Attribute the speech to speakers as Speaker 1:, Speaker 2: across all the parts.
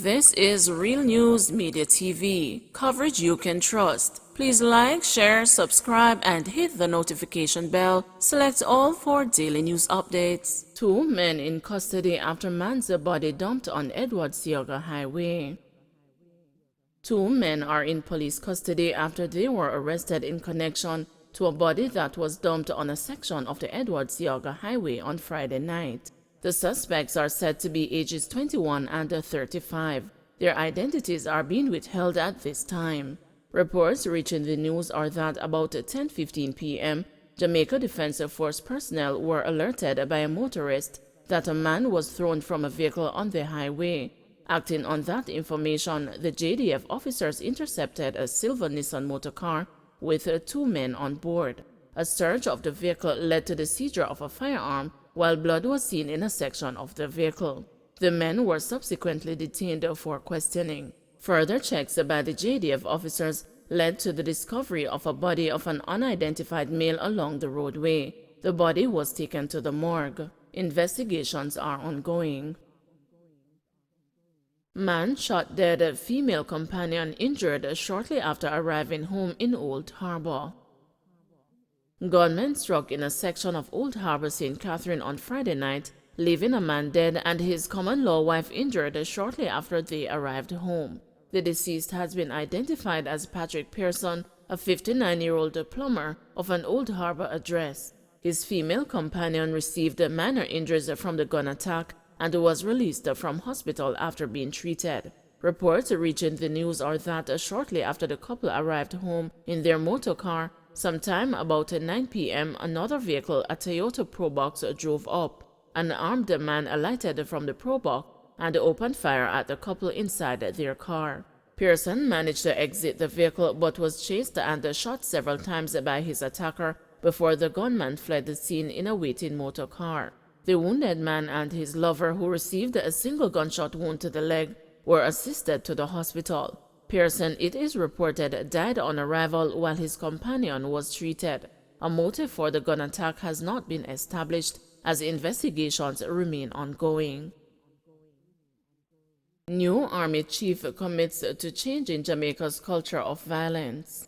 Speaker 1: This is Real News Media TV, coverage you can trust. Please like, share, subscribe, and hit the notification bell. Select all for daily news updates. Two men in custody after man's body dumped on Edward Seaga Highway. Two men are in police custody after they were arrested in connection to a body that was dumped on a section of the Edward Seaga Highway on Friday night. The suspects are said to be ages 21 and 35. Their identities are being withheld at this time. Reports reaching the news are that about 10:15 p.m., Jamaica Defense Force personnel were alerted by a motorist that a man was thrown from a vehicle on the highway. Acting on that information, the JDF officers intercepted a silver Nissan motor car with two men on board. A search of the vehicle led to the seizure of a firearm, while blood was seen in a section of the vehicle. The men were subsequently detained for questioning. Further checks by the JDF officers led to the discovery of a body of an unidentified male along the roadway. The body was taken to the morgue. Investigations are ongoing. Man shot dead, female companion injured shortly after arriving home in Old Harbour. Gunmen struck in a section of Old Harbour, St. Catherine on Friday night, leaving a man dead and his common-law wife injured shortly after they arrived home. The deceased has been identified as Patrick Pearson, a 59-year-old plumber of an Old Harbour address. His female companion received minor injuries from the gun attack and was released from hospital after being treated. Reports reaching the news are that shortly after the couple arrived home in their motor car, sometime about 9 p.m., another vehicle, a Toyota Probox, drove up. An armed man alighted from the Probox and opened fire at the couple inside their car. Pearson managed to exit the vehicle but was chased and shot several times by his attacker before the gunman fled the scene in a waiting motor car. The wounded man and his lover, who received a single gunshot wound to the leg, were assisted to the hospital. Pearson, it is reported, died on arrival while his companion was treated. A motive for the gun attack has not been established as investigations remain ongoing. New Army Chief commits to changing Jamaica's culture of violence.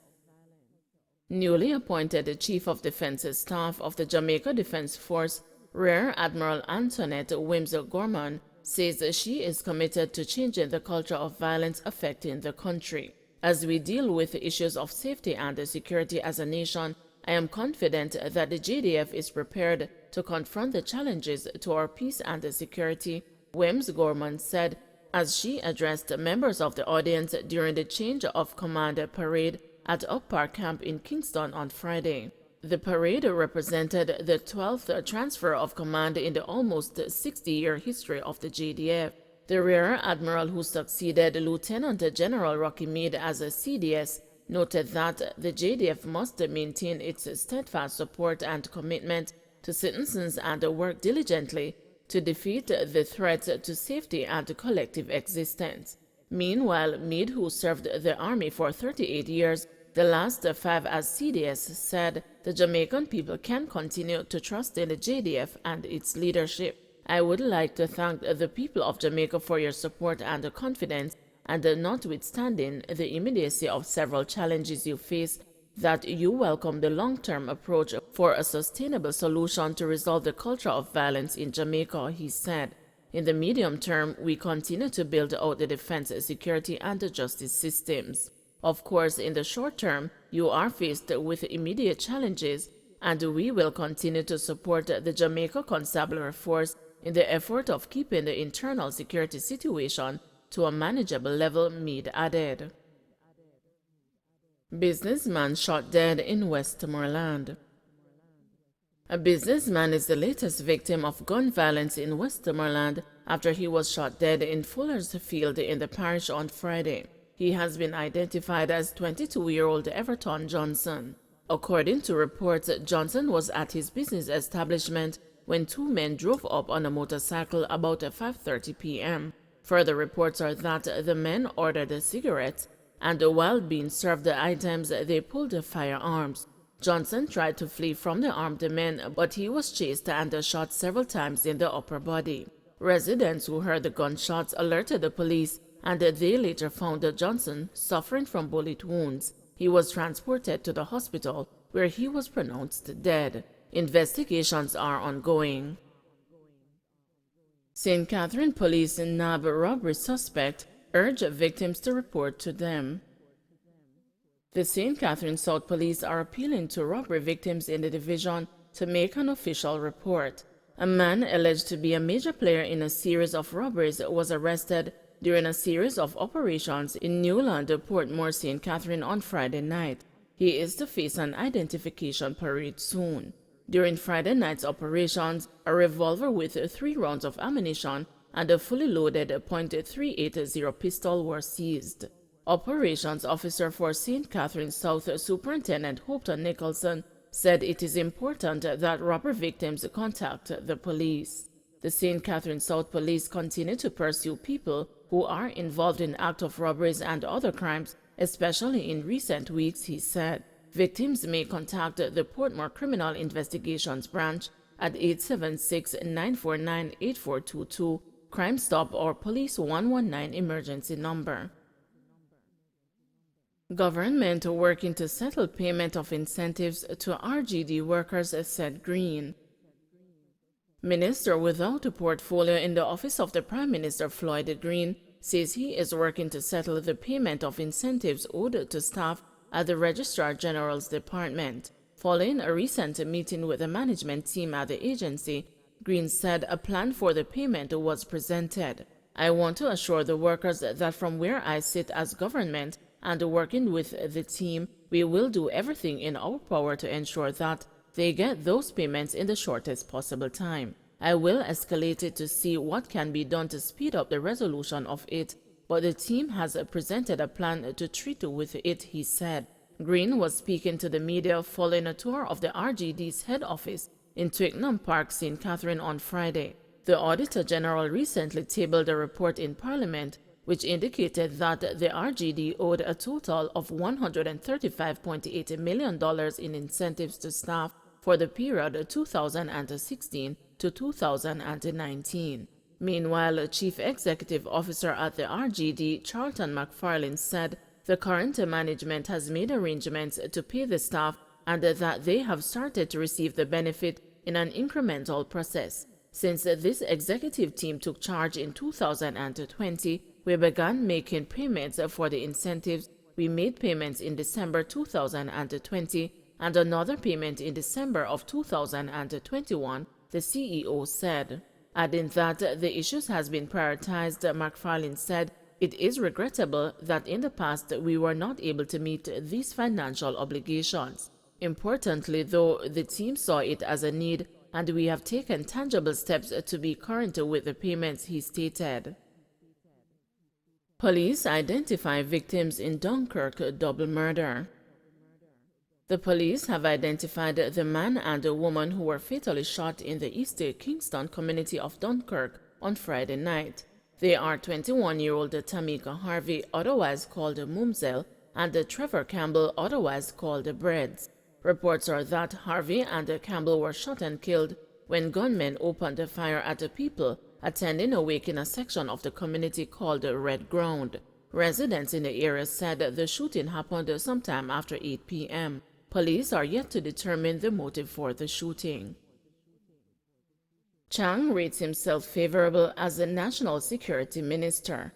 Speaker 1: Newly appointed Chief of Defense Staff of the Jamaica Defense Force, Rear Admiral Antoinette Wims Gorman, says she is committed to changing the culture of violence affecting the country. As we deal with issues of safety and security as a nation, I am confident that the JDF is prepared to confront the challenges to our peace and security, Wims Gorman said as she addressed members of the audience during the change of command parade at Up Park Camp in Kingston on Friday. The parade represented the 12th transfer of command in the almost 60-year history of the JDF. The Rear Admiral, who succeeded Lieutenant General Rocky Meade as a CDS, noted that the JDF must maintain its steadfast support and commitment to citizens and work diligently to defeat the threat to safety and collective existence. Meanwhile, Meade, who served the Army for 38 years, the last 5 as CDS, said the Jamaican people can continue to trust in the JDF and its leadership. I would like to thank the people of Jamaica for your support and confidence, and notwithstanding the immediacy of several challenges you face, that you welcome the long-term approach for a sustainable solution to resolve the culture of violence in Jamaica, he said. In the medium term, we continue to build out the defense, security, and the justice systems. Of course, in the short term, you are faced with immediate challenges, and we will continue to support the Jamaica Constabulary Force in the effort of keeping the internal security situation to a manageable level, Meade added. Businessman shot dead in Westmoreland. A businessman is the latest victim of gun violence in Westmoreland after he was shot dead in Fuller's Field in the parish on Friday. He has been identified as 22-year-old Everton Johnson. According to reports, Johnson was at his business establishment when two men drove up on a motorcycle about 5:30 p.m. Further reports are that the men ordered cigarettes, and while being served the items, they pulled firearms. Johnson tried to flee from the armed men, but he was chased and shot several times in the upper body. Residents who heard the gunshots alerted the police, and they later found Johnson suffering from bullet wounds. He was transported to the hospital, where he was pronounced dead. Investigations are ongoing. St. Catherine police nab robbery suspect, urge victims to report to them. The St. Catherine South Police are appealing to robbery victims in the division to make an official report. A man alleged to be a major player in a series of robberies was arrested during a series of operations in Newland, Portmore, St. Catherine on Friday night. He is to face an identification parade soon. During Friday night's operations, a revolver with 3 rounds of ammunition and a fully loaded .380 pistol were seized. Operations Officer for St. Catherine South Superintendent Hopton Nicholson said it is important that robbery victims contact the police. The St. Catherine South Police continue to pursue people who are involved in acts of robberies and other crimes, especially in recent weeks, he said. Victims may contact the Portmore Criminal Investigations Branch at 876-949-8422, Crime Stop or Police 119 emergency number. Government working to settle payment of incentives to RGD workers, said Green. Minister without a portfolio in the office of the Prime Minister, Floyd Green, says he is working to settle the payment of incentives owed to staff at the Registrar General's Department. Following a recent meeting with the management team at the agency, Green said a plan for the payment was presented. I want to assure the workers that from where I sit as government and working with the team, we will do everything in our power to ensure that they get those payments in the shortest possible time. I will escalate it to see what can be done to speed up the resolution of it, but the team has presented a plan to treat with it, he said. Green was speaking to the media following a tour of the RGD's head office in Twickenham Park, St. Catherine on Friday. The Auditor General recently tabled a report in Parliament which indicated that the RGD owed a total of $135.8 million in incentives to staff for the period 2016 to 2019. Meanwhile, Chief Executive Officer at the RGD, Charlton McFarlane, said the current management has made arrangements to pay the staff and that they have started to receive the benefit in an incremental process. Since this executive team took charge in 2020, we began making payments for the incentives. We made payments in December 2020 and another payment in December of 2021, the CEO said. Adding that the issues has been prioritized, McFarlane said, it is regrettable that in the past we were not able to meet these financial obligations. Importantly, though, the team saw it as a need and we have taken tangible steps to be current with the payments, he stated. Police identify victims in Dunkirk double murder. The police have identified the man and a woman who were fatally shot in the East Kingston community of Dunkirk on Friday night. They are 21-year-old Tamika Harvey, otherwise called Mumsel, and Trevor Campbell, otherwise called Breads. Reports are that Harvey and Campbell were shot and killed when gunmen opened fire at people attending a wake in a section of the community called Red Ground. Residents in the area said the shooting happened sometime after 8 p.m. Police are yet to determine the motive for the shooting. Chang rates himself favorable as the National Security Minister.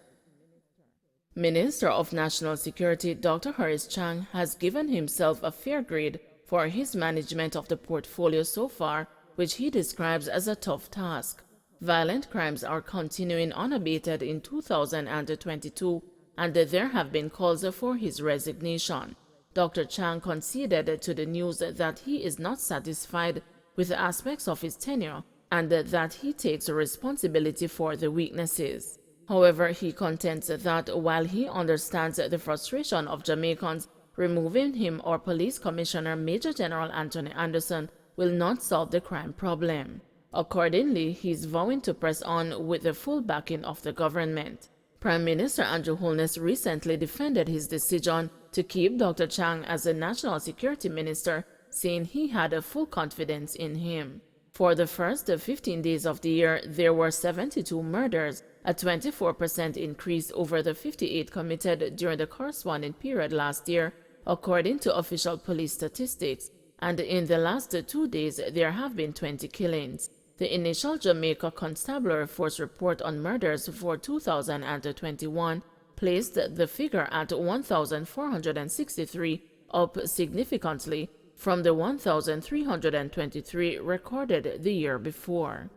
Speaker 1: Minister of National Security Dr. Horace Chang has given himself a fair grade for his management of the portfolio so far, which he describes as a tough task. Violent crimes are continuing unabated in 2022, and there have been calls for his resignation. Dr. Chang conceded to the news that he is not satisfied with aspects of his tenure and that he takes responsibility for the weaknesses. However, he contends that while he understands the frustration of Jamaicans, removing him or Police Commissioner Major General Anthony Anderson will not solve the crime problem. Accordingly, he is vowing to press on with the full backing of the government. Prime Minister Andrew Holness recently defended his decision to keep Dr. Chang as the National Security Minister, saying he had a full confidence in him. For the first 15 days of the year, there were 72 murders a 24% increase over the 58 committed during the corresponding period last year, according to official police statistics. And in the last 2 days, there have been 20 killings. The initial Jamaica Constabulary Force report on murders for 2021 placed the figure at 1,463, up significantly from the 1,323 recorded the year before.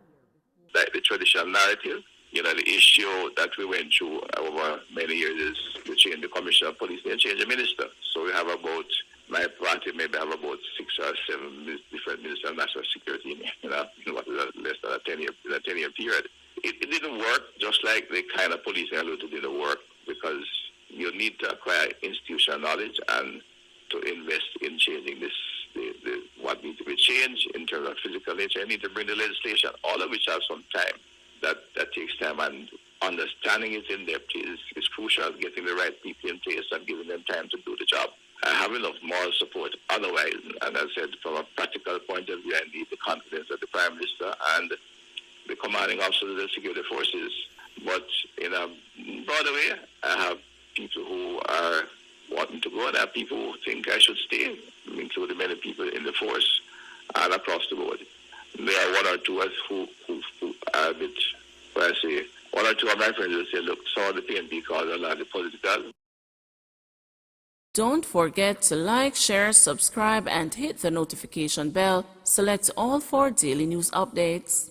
Speaker 2: Like the traditional narrative, the issue that we went through over many years is to change the commissioner of police and change the minister. So we have about, my party maybe have about 6 or 7 different ministers of national security in less than a 10-year period. It didn't work, just like the kind of police I alluded to didn't work, because you need to acquire institutional knowledge and to invest in changing what needs to be changed in terms of physical nature. You need to bring the legislation, all of which has some time. That takes time, and understanding it in depth is crucial. Getting the right people in place and giving them time to do the job. I have enough moral support otherwise, and as I said, from a practical point of view, I need the confidence of the Prime Minister and the commanding officers of the security forces. But in a broader way, I have people who are wanting to go, and I have people who think I should stay, including many people in the force and across the board. There are one or two who are a bit, I say, one or two of my friends will say, look, some of the PNP calls are largely political.
Speaker 1: Don't forget to like, share, subscribe, and hit the notification bell. Select all for daily news updates.